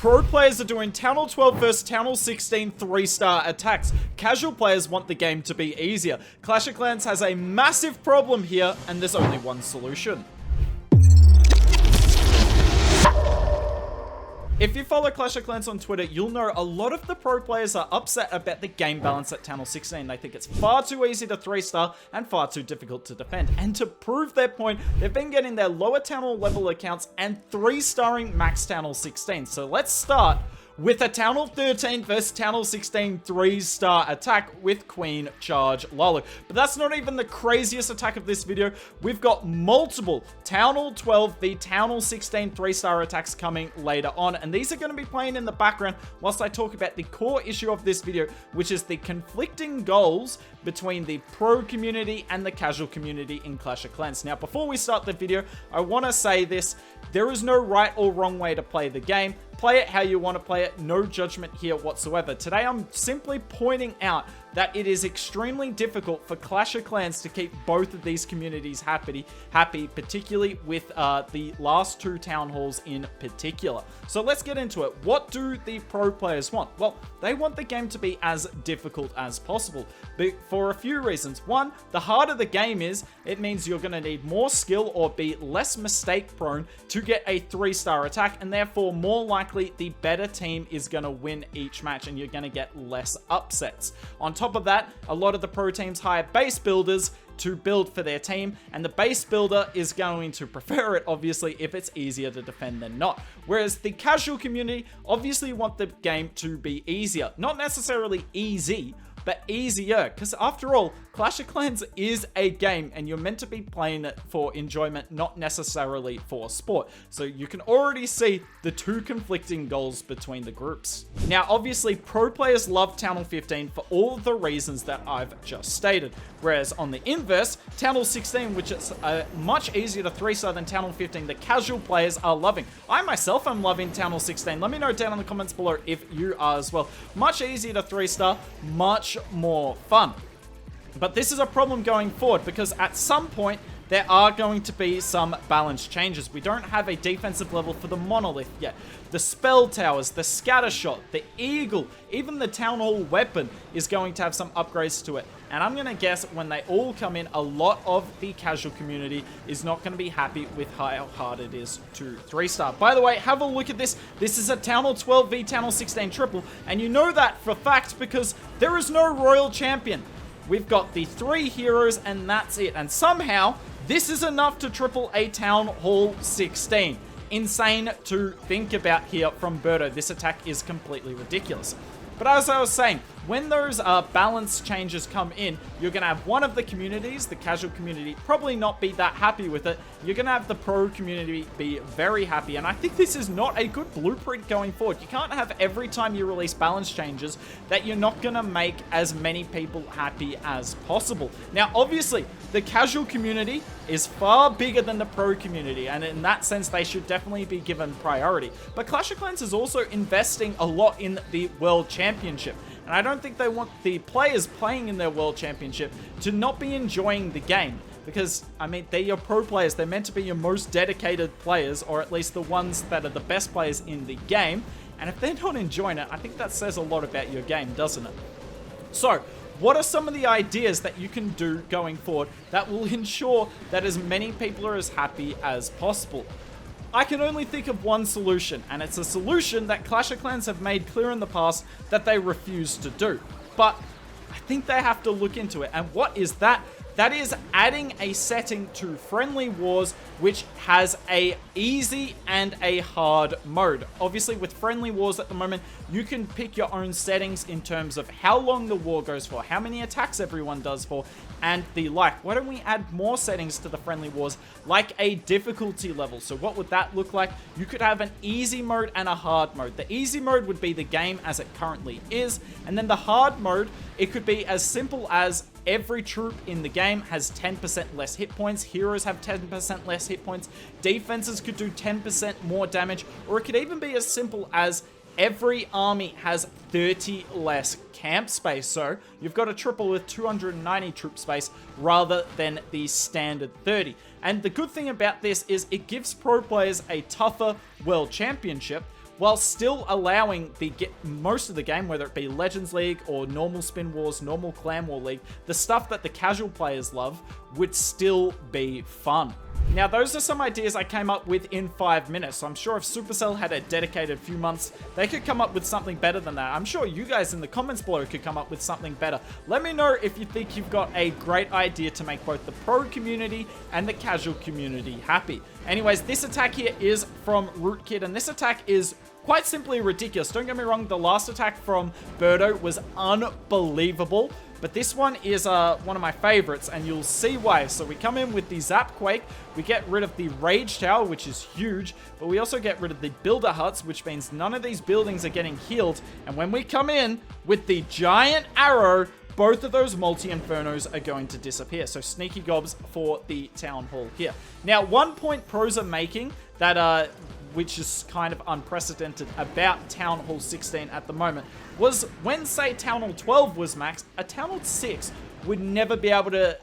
Pro players are doing Town Hall 12 versus Town Hall 16 3-star attacks. Casual players want the game to be easier. Clash of Clans has a massive problem here, and there's only one solution. If you follow Clash of Clans on Twitter, you'll know a lot of the pro players are upset about the game balance at Town Hall 16. They think it's far too easy to 3-star and far too difficult to defend. And to prove their point, they've been getting their lower Town Hall level accounts and 3-starring max Town Hall 16. So let's start with a Town Hall 13 versus Town Hall 16 3-star attack with Queen Charge Lalo. But that's not even the craziest attack of this video. We've got multiple Town Hall 12 v Town Hall 16 3-star attacks coming later on, and these are going to be playing in the background whilst I talk about the core issue of this video, which is the conflicting goals between the pro community and the casual community in Clash of Clans. Now, before we start the video, I want to say this: there is no right or wrong way to play the game. Play it how you want to play it. No judgment here whatsoever. Today, I'm simply pointing out that it is extremely difficult for Clash of Clans to keep both of these communities happy, particularly with the last two town halls in particular. So let's get into it. What do the pro players want? Well, they want the game to be as difficult as possible, but for a few reasons. One, the harder the game is, it means you're going to need more skill or be less mistake prone to get a 3-star attack, and therefore more likely the better team is going to win each match and you're going to get less upsets. On top of that, a lot of the pro teams hire base builders to build for their team, and the base builder is going to prefer it, obviously, if it's easier to defend than not. Whereas the casual community obviously want the game to be easier. Not necessarily easy, but easier, because after all, Clash of Clans is a game and you're meant to be playing it for enjoyment, not necessarily for sport. So you can already see the two conflicting goals between the groups. Now, obviously, pro players love Town Hall 15 for all the reasons that I've just stated. Whereas on the inverse, Town Hall 16, which is much easier to 3-star than Town Hall 15, the casual players are loving. I myself am loving Town Hall 16. Let me know down in the comments below if you are as well. Much easier to 3-star, much more fun. But this is a problem going forward, because at some point there are going to be some balance changes. We don't have a defensive level for the monolith yet. The spell towers, the scatter shot, the eagle, even the town hall weapon is going to have some upgrades to it. And I'm going to guess when they all come in, a lot of the casual community is not going to be happy with how hard it is to 3-star. By the way, have a look at this. This is a Town Hall 12 v Town Hall 16 triple, and you know that for a fact because there is no royal champion. We've got the 3 heroes and that's it. And somehow, this is enough to triple a Town Hall 16. Insane to think about here from Birdo. This attack is completely ridiculous. But as I was saying, when those balance changes come in, you're going to have one of the communities, the casual community, probably not be that happy with it. You're going to have the pro community be very happy. And I think this is not a good blueprint going forward. You can't have every time you release balance changes that you're not going to make as many people happy as possible. Now, obviously, the casual community is far bigger than the pro community, and in that sense, they should definitely be given priority. But Clash of Clans is also investing a lot in the World Championship. And I don't think they want the players playing in their World Championship to not be enjoying the game. Because, I mean, they're your pro players. They're meant to be your most dedicated players, or at least the ones that are the best players in the game. And if they're not enjoying it, I think that says a lot about your game, doesn't it? So, what are some of the ideas that you can do going forward that will ensure that as many people are as happy as possible? I can only think of one solution, and it's a solution that Clash of Clans have made clear in the past that they refuse to do. But I think they have to look into it. And what is that? That is adding a setting to Friendly Wars, which has a easy and a hard mode. Obviously, with Friendly Wars at the moment, you can pick your own settings in terms of how long the war goes for, how many attacks everyone does for, and the like. Why don't we add more settings to the Friendly Wars, like a difficulty level? So what would that look like? You could have an easy mode and a hard mode. The easy mode would be the game as it currently is, and then the hard mode, it could be as simple as every troop in the game has 10% less hit points. Heroes have 10% less hit points. Defenses could do 10% more damage. Or it could even be as simple as every army has 30 less camp space. So you've got a triple with 290 troop space rather than the standard 30. And the good thing about this is it gives pro players a tougher world championship, while still allowing most of the game, whether it be Legends League or normal Spin Wars, normal Clan War League, the stuff that the casual players love would still be fun. Now, those are some ideas I came up with in 5 minutes, so I'm sure if Supercell had a dedicated few months, they could come up with something better than that. I'm sure you guys in the comments below could come up with something better. Let me know if you think you've got a great idea to make both the pro community and the casual community happy. Anyways, this attack here is from Rootkit, and this attack is quite simply ridiculous. Don't get me wrong, the last attack from Birdo was unbelievable, but this one is one of my favorites, and you'll see why. So we come in with the Zap Quake, we get rid of the Rage Tower, which is huge, but we also get rid of the Builder Huts, which means none of these buildings are getting healed. And when we come in with the Giant Arrow, both of those multi-infernos are going to disappear. So sneaky gobs for the Town Hall here. Now, one point pros are making that which is kind of unprecedented about Town Hall 16 at the moment, was when, say, Town Hall 12 was max, a Town Hall 6 would never be able to,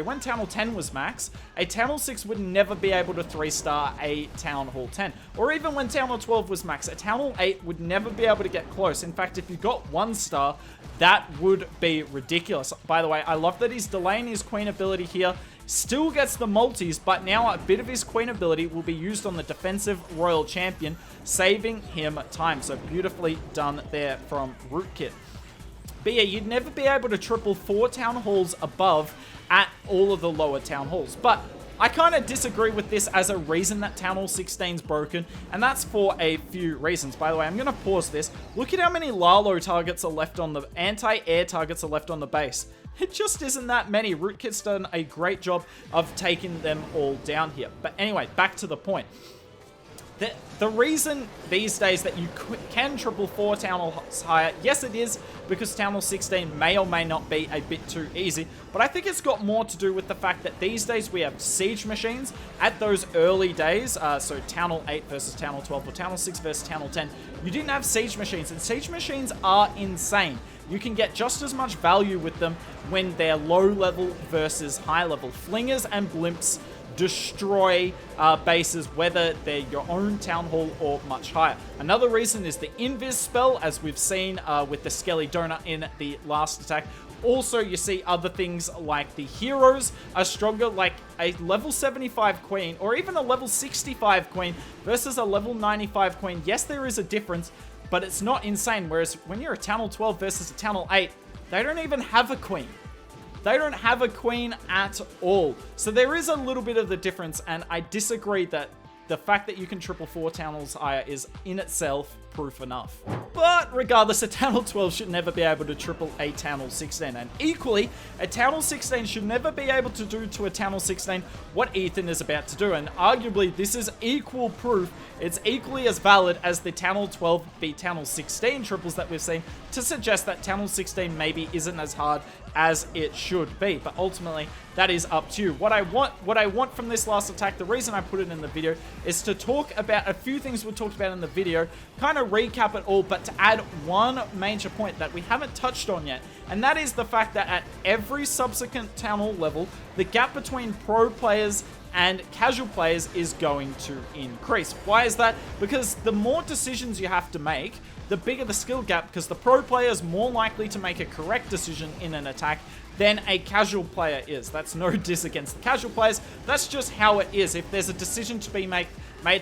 when Town Hall 10 was max, a Town Hall 6 would never be able to 3-star a Town Hall 10. Or even when Town Hall 12 was max, a Town Hall 8 would never be able to get close. In fact, if you got 1-star, that would be ridiculous. By the way, I love that he's delaying his Queen ability here. Still gets the multis, but now a bit of his Queen ability will be used on the defensive Royal Champion, saving him time. So beautifully done there from Rootkit. But yeah, you'd never be able to triple 4 Town Halls above at all of the lower Town Halls. But I kind of disagree with this as a reason that Town Hall 16 is broken, and that's for a few reasons. By the way, I'm going to pause this. Look at how many Lalo targets are left on the anti-air targets are left on the base. It just isn't that many. Rootkit's done a great job of taking them all down here. But anyway, back to the point. The reason these days that you can triple 4 Town Halls higher, yes it is, because Town Hall 16 may or may not be a bit too easy, but I think it's got more to do with the fact that these days we have siege machines at those early days, so Town Hall 8 versus Town Hall 12, or Town Hall 6 versus Town Hall 10, you didn't have siege machines, and siege machines are insane. You can get just as much value with them when they're low level versus high level. Flingers and blimps destroy bases, whether they're your own Town Hall or much higher. Another reason is the Invis spell, as we've seen with the Skelly Donut in the last attack. Also, you see other things like the heroes are stronger, like a level 75 queen or even a level 65 queen versus a level 95 queen. Yes, there is a difference, but it's not insane. Whereas when you're a Town Hall 12 versus a Town Hall 8, they don't even have a queen. They don't have a queen at all. So there is a little bit of the difference, and I disagree that the fact that you can triple 4 Town Halls higher is in itself proof enough. But regardless, a Town Hall 12 should never be able to triple a Town Hall 16. And equally, a Town Hall 16 should never be able to do to a Town Hall 16 what Ethan is about to do. And arguably, this is equal proof. It's equally as valid as the Town Hall 12 beat Town Hall 16 triples that we've seen to suggest that Town Hall 16 maybe isn't as hard as it should be. But ultimately, that is up to you. What I want from this last attack, the reason I put it in the video, is to talk about a few things we talked about in the video, kind of recap it all, but to add one major point that we haven't touched on yet, and that is the fact that at every subsequent Town Hall level, the gap between pro players and casual players is going to increase. Why is that? Because the more decisions you have to make, the bigger the skill gap, because the pro player is more likely to make a correct decision in an attack than a casual player is. That's no diss against the casual players. That's just how it is. If there's a decision to be made,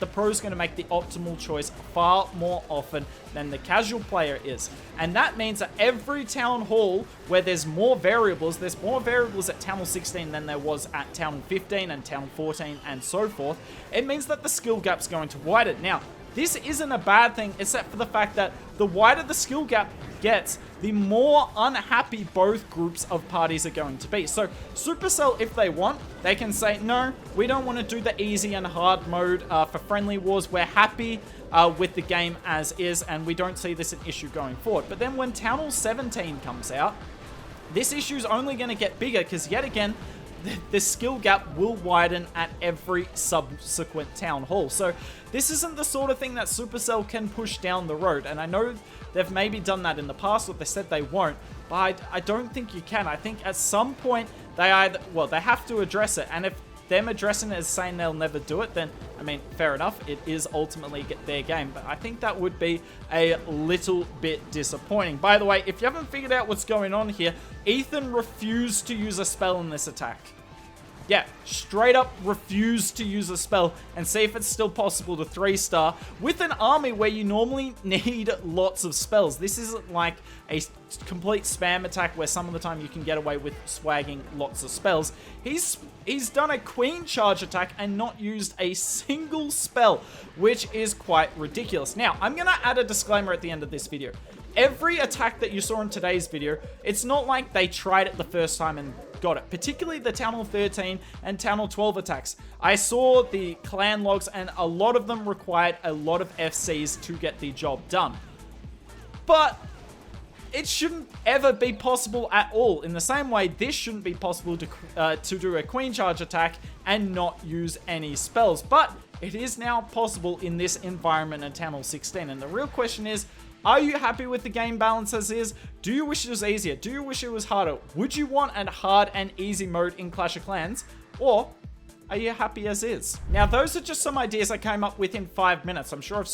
the pro is going to make the optimal choice far more often than the casual player is. And that means that every Town Hall where there's more variables at Town Hall 16 than there was at Town Hall 15 and Town Hall 14 and so forth. It means that the skill gap's going to widen. Now, this isn't a bad thing, except for the fact that the wider the skill gap gets, the more unhappy both groups of parties are going to be. So Supercell, if they want, they can say, no, we don't want to do the easy and hard mode for friendly wars. We're happy with the game as is, and we don't see this an issue going forward. But then when Town Hall 17 comes out, this issue is only going to get bigger, because yet again, the skill gap will widen at every subsequent Town Hall. So this isn't the sort of thing that Supercell can push down the road. And I know they've maybe done that in the past, or they said they won't, but I don't think you can. I think at some point they have to address it. And if them addressing it as saying they'll never do it, then, I mean, fair enough. It is ultimately their game, but I think that would be a little bit disappointing. By the way, if you haven't figured out what's going on here, Ethan refused to use a spell in this attack. Yeah, straight up refused to use a spell and see if it's still possible to 3-star with an army where you normally need lots of spells. This isn't like a complete spam attack where some of the time you can get away with swagging lots of spells. He's done a queen charge attack and not used a single spell, which is quite ridiculous. Now, I'm going to add a disclaimer at the end of this video. Every attack that you saw in today's video, it's not like they tried it the first time and got it. Particularly the Town Hall 13 and Town Hall 12 attacks. I saw the clan logs and a lot of them required a lot of FCs to get the job done. But it shouldn't ever be possible at all. In the same way, this shouldn't be possible to do a queen charge attack and not use any spells. But it is now possible in this environment in Town Hall 16. And the real question is, are you happy with the game balance as is? Do you wish it was easier? Do you wish it was harder? Would you want a hard and easy mode in Clash of Clans? Or are you happy as is? Now, those are just some ideas I came up with in 5 minutes. I'm sure if